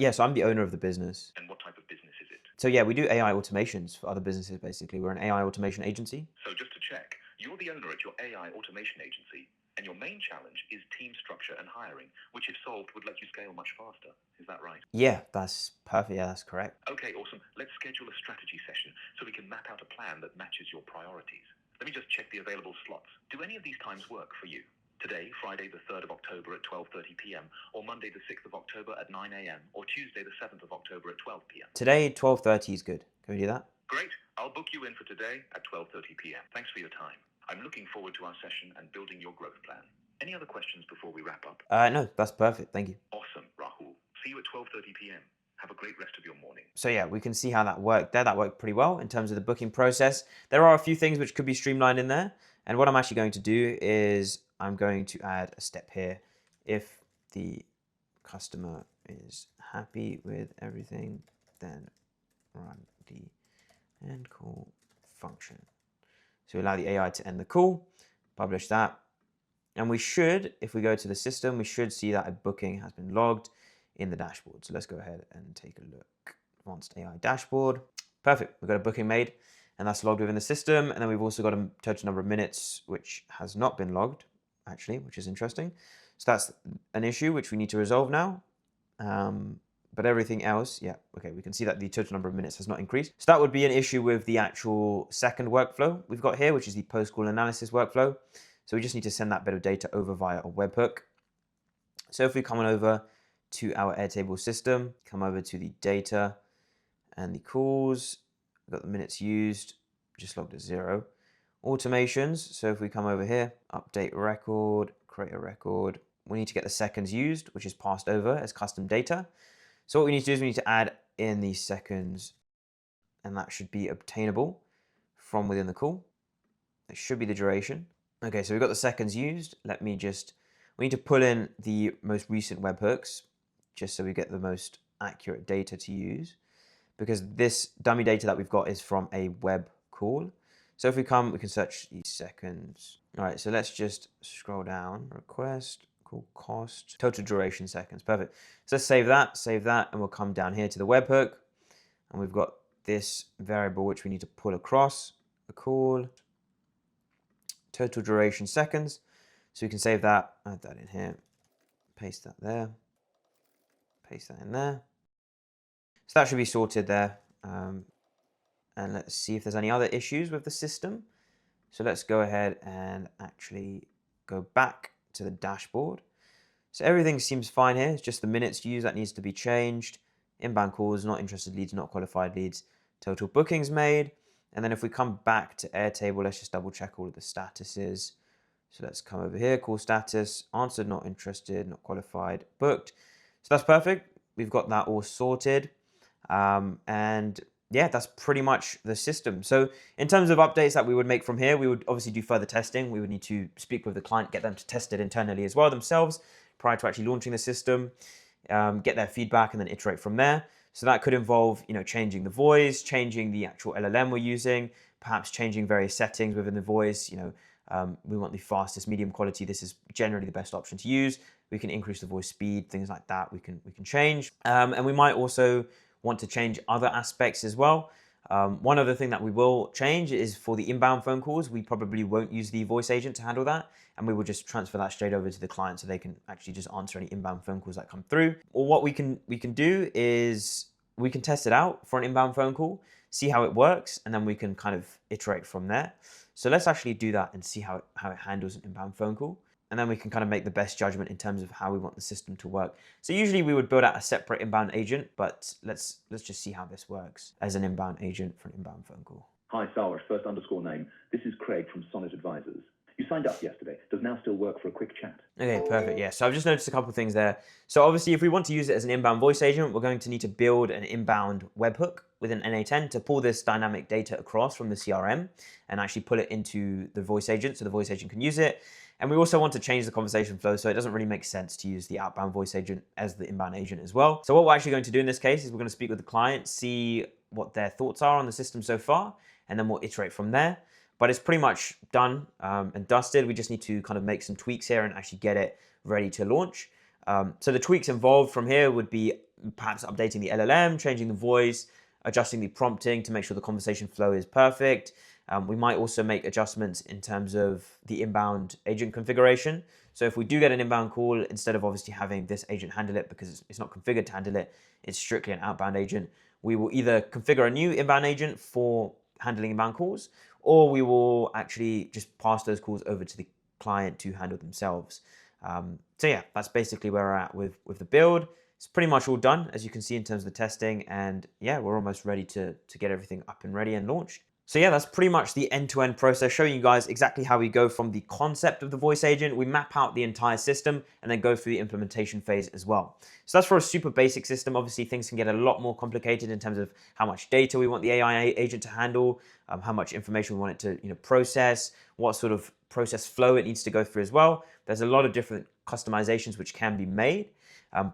Yeah, so I'm the owner of the business. And what type of business is it? So yeah, we do AI automations for other businesses, basically. We're an AI automation agency. So just to check, you're the owner at your AI automation agency, and your main challenge is team structure and hiring, which if solved would let you scale much faster. Is that right? Yeah, that's perfect. Yeah, that's correct. Okay, awesome. Let's schedule a strategy session so we can map out a plan that matches your priorities. Let me just check the available slots. Do any of these times work for you? Today, Friday the 3rd of October at 12:30 p.m, or Monday the 6th of October at 9 a.m, or Tuesday the 7th of October at 12 p.m. Today, 12:30 is good. Can we do that? Great. I'll book you in for today at 12:30 p.m. Thanks for your time. I'm looking forward to our session and building your growth plan. Any other questions before we wrap up? No, that's perfect. Thank you. Awesome, Rahul. See you at 12:30 p.m. Have a great rest of your morning. So yeah, we can see how that worked there. That worked pretty well in terms of the booking process. There are a few things which could be streamlined in there. And what I'm actually going to do is I'm going to add a step here. If the customer is happy with everything, then run the end call function. So allow the AI to end the call, publish that. And we should, if we go to the system, we should see that a booking has been logged in the dashboard. So let's go ahead and take a look. Advanced AI dashboard. Perfect. We've got a booking made and that's logged within the system. And then we've also got a total number of minutes, which has not been logged actually, which is interesting. So that's an issue which we need to resolve now. But everything else, yeah, okay, we can see that the total number of minutes has not increased. So that would be an issue with the actual second workflow we've got here, which is the post-call analysis workflow. So we just need to send that bit of data over via a webhook. So if we come on over to our Airtable system, come over to the data and the calls, we've got the minutes used, just logged as 0. Automations, so if we come over here, update record, create a record, we need to get the seconds used, which is passed over as custom data. So what we need to do is we need to add in these seconds, and that should be obtainable from within the call. It should be the duration. Okay, so we've got the seconds used. We need to pull in the most recent webhooks, just so we get the most accurate data to use, because this dummy data that we've got is from a web call. So if we come, we can search these seconds. All right, so let's just scroll down, request, call cost, total duration seconds, perfect. So let's save that, and we'll come down here to the webhook, and we've got this variable which we need to pull across the call, total duration seconds. So we can save that, add that in here, paste that there, paste that in there. So that should be sorted there. And let's see if there's any other issues with the system. So let's go ahead and actually go back to the dashboard. So everything seems fine here. It's just the minutes used that needs to be changed. Inbound calls, not interested leads, not qualified leads, total bookings made. And then if we come back to Airtable, let's just double check all of the statuses. So let's come over here, call status, answered, not interested, not qualified, booked. So that's perfect. We've got that all sorted. And yeah, that's pretty much the system. So in terms of updates that we would make from here, we would obviously do further testing. We would need to speak with the client, get them to test it internally as well themselves prior to actually launching the system, get their feedback and then iterate from there. So that could involve, changing the voice, changing the actual LLM we're using, perhaps changing various settings within the voice. We want the fastest medium quality. This is generally the best option to use. We can increase the voice speed, things like that we can change. And we might also want to change other aspects as well. One other thing that we will change is for the inbound phone calls, we probably won't use the voice agent to handle that, and we will just transfer that straight over to the client so they can actually just answer any inbound phone calls that come through. Or what we can do is we can test it out for an inbound phone call, see how it works, and then we can kind of iterate from there. So let's actually do that and see how it handles an inbound phone call. And then we can kind of make the best judgment in terms of how we want the system to work. So usually we would build out a separate inbound agent, but let's just see how this works as an inbound agent for an inbound phone call. Hi, Sarwar, _name. This is Craig from Sonnet Advisors. You signed up yesterday. Does now still work for a quick chat? Okay, perfect. Yeah, so I've just noticed a couple of things there. So obviously, if we want to use it as an inbound voice agent, we're going to need to build an inbound webhook within n8n to pull this dynamic data across from the CRM and actually pull it into the voice agent so the voice agent can use it. And we also want to change the conversation flow, so it doesn't really make sense to use the outbound voice agent as the inbound agent as well. So what we're actually going to do in this case is we're going to speak with the client, see what their thoughts are on the system so far, and then we'll iterate from there. But it's pretty much done and dusted. We just need to kind of make some tweaks here and actually get it ready to launch. So the tweaks involved from here would be perhaps updating the LLM, changing the voice, adjusting the prompting to make sure the conversation flow is perfect. We might also make adjustments in terms of the inbound agent configuration. So if we do get an inbound call, instead of obviously having this agent handle it because it's not configured to handle it, it's strictly an outbound agent, we will either configure a new inbound agent for handling inbound calls, or we will actually just pass those calls over to the client to handle themselves. So yeah, that's basically where we're at with the build. It's pretty much all done, as you can see in terms of the testing, and yeah, we're almost ready to get everything up and ready and launched. So yeah, that's pretty much the end-to-end process, showing you guys exactly how we go from the concept of the voice agent, we map out the entire system, and then go through the implementation phase as well. So that's for a super basic system. Obviously, things can get a lot more complicated in terms of how much data we want the AI agent to handle, how much information we want it to process, what sort of process flow it needs to go through as well. There's a lot of different customizations which can be made.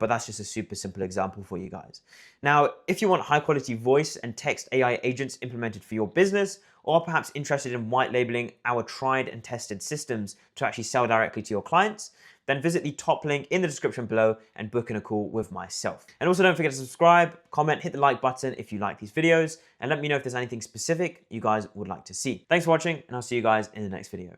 But that's just a super simple example for you guys. Now, if you want high quality voice and text AI agents implemented for your business, or perhaps interested in white labeling our tried and tested systems to actually sell directly to your clients, then visit the top link in the description below and book in a call with myself. And also don't forget to subscribe, comment, hit the like button if you like these videos, and let me know if there's anything specific you guys would like to see. Thanks for watching, and I'll see you guys in the next video.